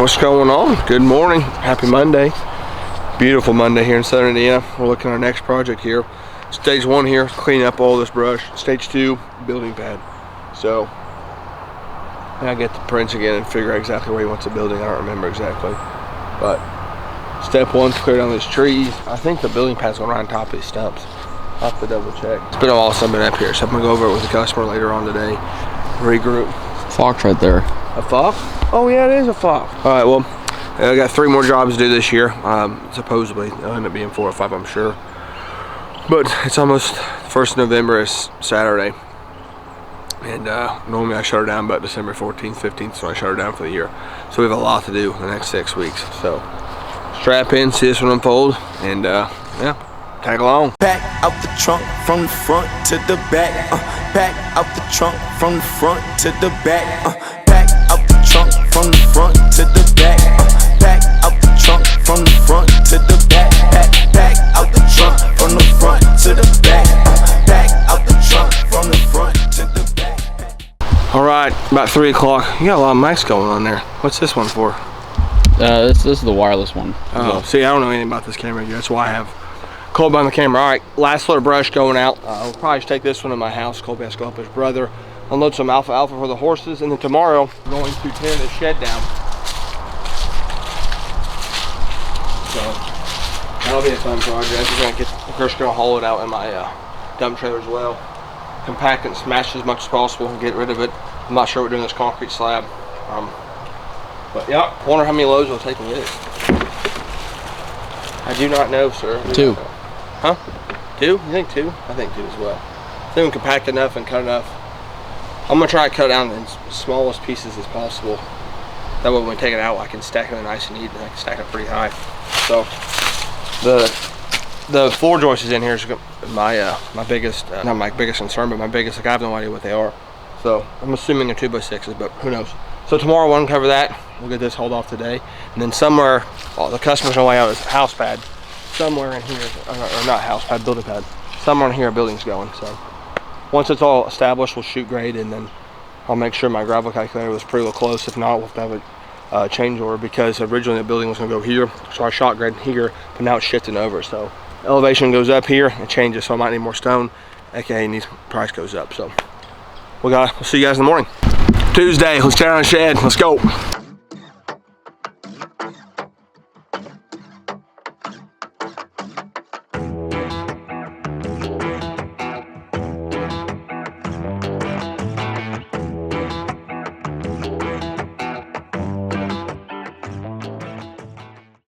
what's going on? Good morning, happy Monday. Beautiful Monday here in Southern Indiana. We're looking at our next project here. Stage 1 here, clean up all this brush. Stage 2, building pad. So, I get the prints again and figure out exactly where he wants the building. I don't remember exactly. But, step 1 is clear down these trees. I think the building pad's going right on top of these stumps. I'll have to double check. It's been a while since I've been up here, so I'm going to go over it with the customer later on today. Regroup. Fox right there. A fox? Oh yeah, it is a fox. All right, well, I got 3 more jobs to do this year. Supposedly, it'll end up being 4 or 5, I'm sure. But it's almost 1st of November is Saturday. And normally I shut her down about December 14th, 15th, so I shut her down for the year. So we have a lot to do in the next 6 weeks. So strap in, see this one unfold, and yeah, tag along. Back out the trunk from the front to the back. Back out the trunk from the front to the back. Back out the trunk from the front to the back. Back out the trunk from the front to the back. Back out the trunk from the front to the back. Back out the trunk from the front to the back. All right, about 3 o'clock. You got a lot of mics going on there. What's this one for? This is the wireless one. Oh, see, I don't know anything about this camera yet. That's why I have Colby on the camera. All right, last load of brush going out. I'll probably just take this one to my house. Colby has to go help his brother unload some alfalfa for the horses, and then tomorrow we're going to tear the shed down. So that'll be a fun project. We're gonna of course, gonna haul it out in my dump trailer as well. Compact and smash as much as possible and get rid of it. I'm not sure we're doing this concrete slab. But yeah, I wonder how many loads we'll take with it. I do not know, sir. 2. Huh? 2? You think 2? I think 2 as well. If they can compact enough and cut enough. I'm gonna try to cut it down in the smallest pieces as possible. That way when we take it out, I can stack it nice and neat, and I can stack it pretty high. So the floor joist is in here is my biggest, not my biggest concern, but my biggest, like I have no idea what they are. So I'm assuming they're 2x6s, but who knows. So tomorrow we'll uncover that. We'll get this hauled off today. And then somewhere, the customer's gonna lay out his house pad. Somewhere in here, or not house pad, building pad. Somewhere in here a building's going. So once it's all established, we'll shoot grade, and then I'll make sure my gravel calculator was pretty close. If not, we'll have to have a change order, because originally the building was gonna go here. So I shot grade here, but now it's shifting over. So elevation goes up here, it changes, so I might need more stone, aka needs price goes up. So we'll see you guys in the morning. Tuesday, let's tear down the shed, let's go.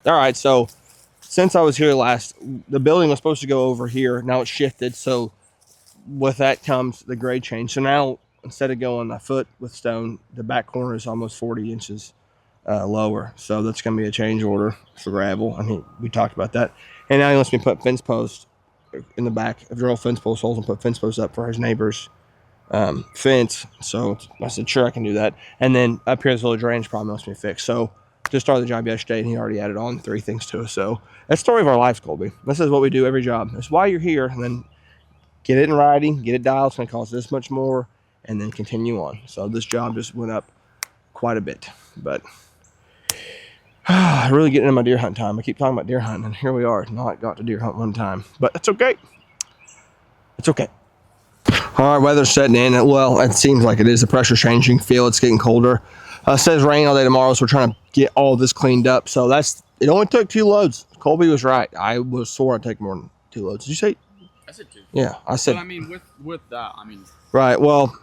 All right, so since I was here last, the building was supposed to go over here. Now it's shifted, so with that comes the grade change. So now, instead of going a foot with stone, the back corner is almost 40 inches lower. So that's going to be a change order for gravel. I mean, we talked about that. And now he wants me to put fence posts in the back, drill fence post holes and put fence posts up for his neighbor's fence. So I said, sure, I can do that. And then up here, this little drainage problem wants me to fix. So just started the job yesterday, and he already added on 3 things to us. So that's the story of our lives, Colby. This is what we do every job. That's why you're here, and then get it in writing, get it dialed. It's going to cost this much more, and then continue on. So this job just went up quite a bit, but really getting into my deer hunt time. I keep talking about deer hunting, and here we are. Not got to deer hunt one time, but it's okay. It's okay. All right, weather's setting in. Well, it seems like it is. The pressure's changing. Feel it's getting colder. It says rain all day tomorrow, so we're trying to get all this cleaned up. So it only took 2 loads. Colby was right. I was sore I'd take more than 2 loads. Did you say? I said 2. Yeah, I said. But I mean, with that, I mean. Right. Well,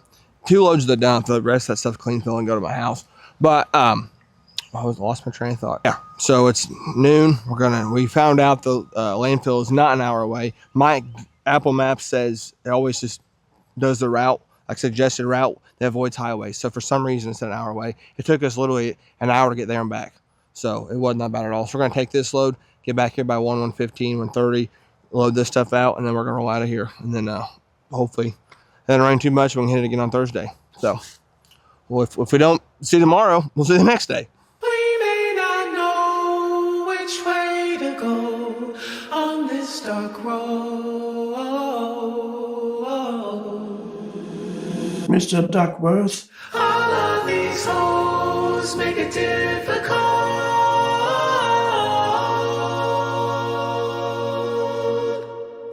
2 loads of the dump. The rest of that stuff clean, fill, and go to my house. But I lost my train of thought. Yeah. So it's noon. We found out the landfill is not an hour away. My Apple Maps says it always just does the route, like suggested route that avoids highways. So for some reason it's an hour away. It took us literally an hour to get there and back. So it wasn't that bad at all. So we're gonna take this load, get back here by 1:15, 1:30, load this stuff out, and then we're gonna roll out of here. And then hopefully it doesn't rain too much, we can hit it again on Thursday. So well, if we don't see tomorrow, we'll see the next day. We may not know which way to go on this dark road. Mr. Duckworth. All of these hoes make it difficult.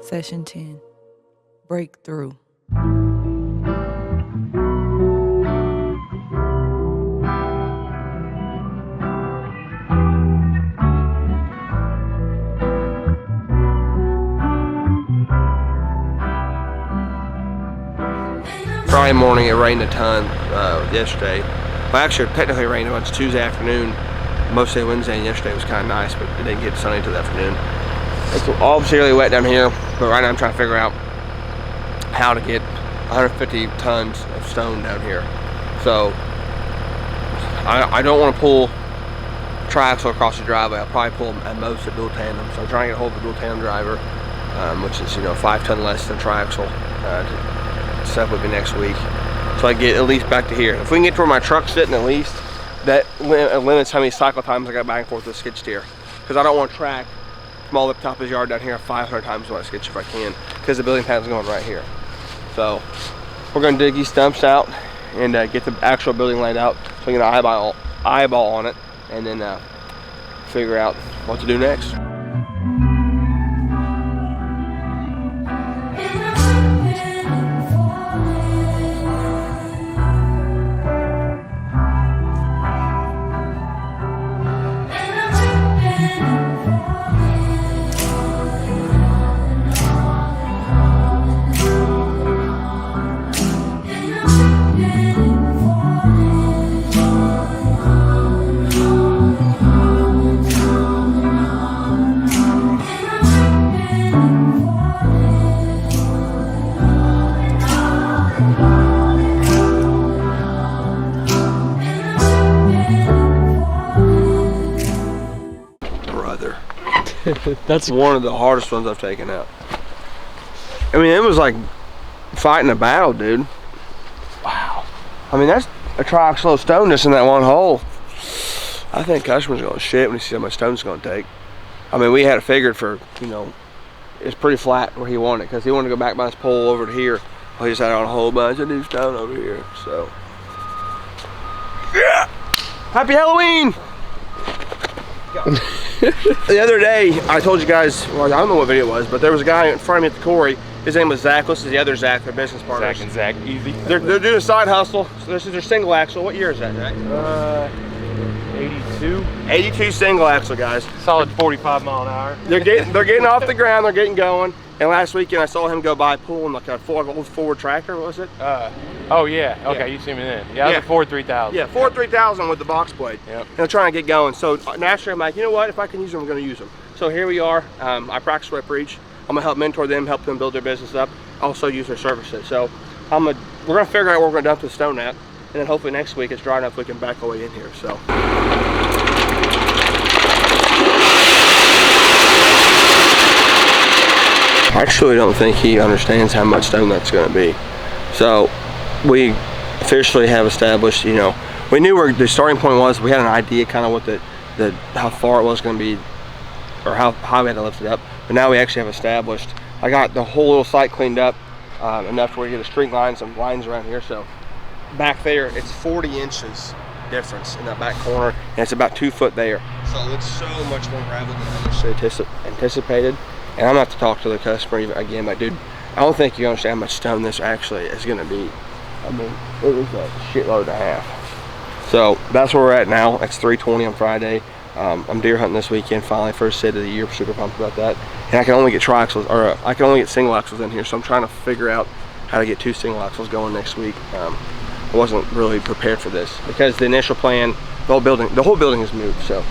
Session 10. Breakthrough. Friday morning it rained a ton yesterday. Well, actually technically it rained a bunch Tuesday afternoon, mostly Wednesday, and yesterday was kind of nice, but it didn't get sunny until the afternoon. It's obviously really wet down here, but right now I'm trying to figure out how to get 150 tons of stone down here. So I don't want to pull triaxle across the driveway. I'll probably pull at most a dual tandem. So I'm trying to get a hold of the dual tandem driver, which is 5 ton less than triaxle. Set up with me next week, so I get at least back to here. If we can get to where my truck's sitting, at least that limits how many cycle times I got back and forth with the skid steer, because I don't want to track from all the top of his yard down here 500 times when I skid steer if I can, because the building pad's going right here. So we're going to dig these stumps out and get the actual building laid out so we can eyeball on it, and then figure out what to do next. That's one of the hardest ones I've taken out. I mean, it was like fighting a battle, dude. Wow. I mean, that's a triaxle of stone just in that one hole. I think customer's gonna shit when he sees how much stone it's gonna take. I mean, we had it figured for, it's pretty flat where he wanted it, because he wanted to go back by his pole over to here. Well, he just had on a whole bunch of new stone over here, so. Yeah! Happy Halloween! The other day, I told you guys, well, I don't know what video it was, but there was a guy in front of me at the quarry. His name was Zach. This is the other Zach, their business partner. Zach and Zach, easy. They're doing a side hustle. So this is their single axle. What year is that, Zach? 82. 82 single axle, guys. Solid 45 mile an hour. They're getting off the ground. They're getting going. And last weekend, I saw him go by pulling like a old Ford tractor. What was it? Oh yeah. Okay, Yeah. you see me then. Yeah, it was a Ford 3000. Yeah, Ford 3000 with the box blade. Yep. And they're trying to get going. So naturally, I'm like, you know what? If I can use them, I'm going to use them. So here we are. I practice what I preach. I'm going to help mentor them, help them build their business up. Also use their services. So we're going to figure out where we're going to dump the stone at. And then hopefully next week it's dry enough we can back away in here. So. I truly don't think he understands how much stone that's going to be. So we officially have established, we knew where the starting point was. We had an idea kind of what how far it was going to be, or how high we had to lift it up. But now we actually have established. I got the whole little site cleaned up enough to where you get a street line, some lines around here. So back there, it's 40 inches difference in that back corner, and it's about 2 foot there. So it's so much more gravel than I initially anticipated. And I'm gonna have to talk to the customer again, like, dude, I don't think you understand how much stone this actually is gonna be. I mean, it was a shitload and a half. So that's where we're at now. It's 3:20 on Friday. I'm deer hunting this weekend, finally, first sit of the year. Super pumped about that. And I can only get triaxles, or I can only get single axles in here. So I'm trying to figure out how to get 2 single axles going next week. I wasn't really prepared for this because the initial plan, the whole building is moved. So.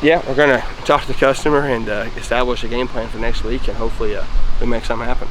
Yeah, we're gonna talk to the customer and establish a game plan for next week, and hopefully we make something happen.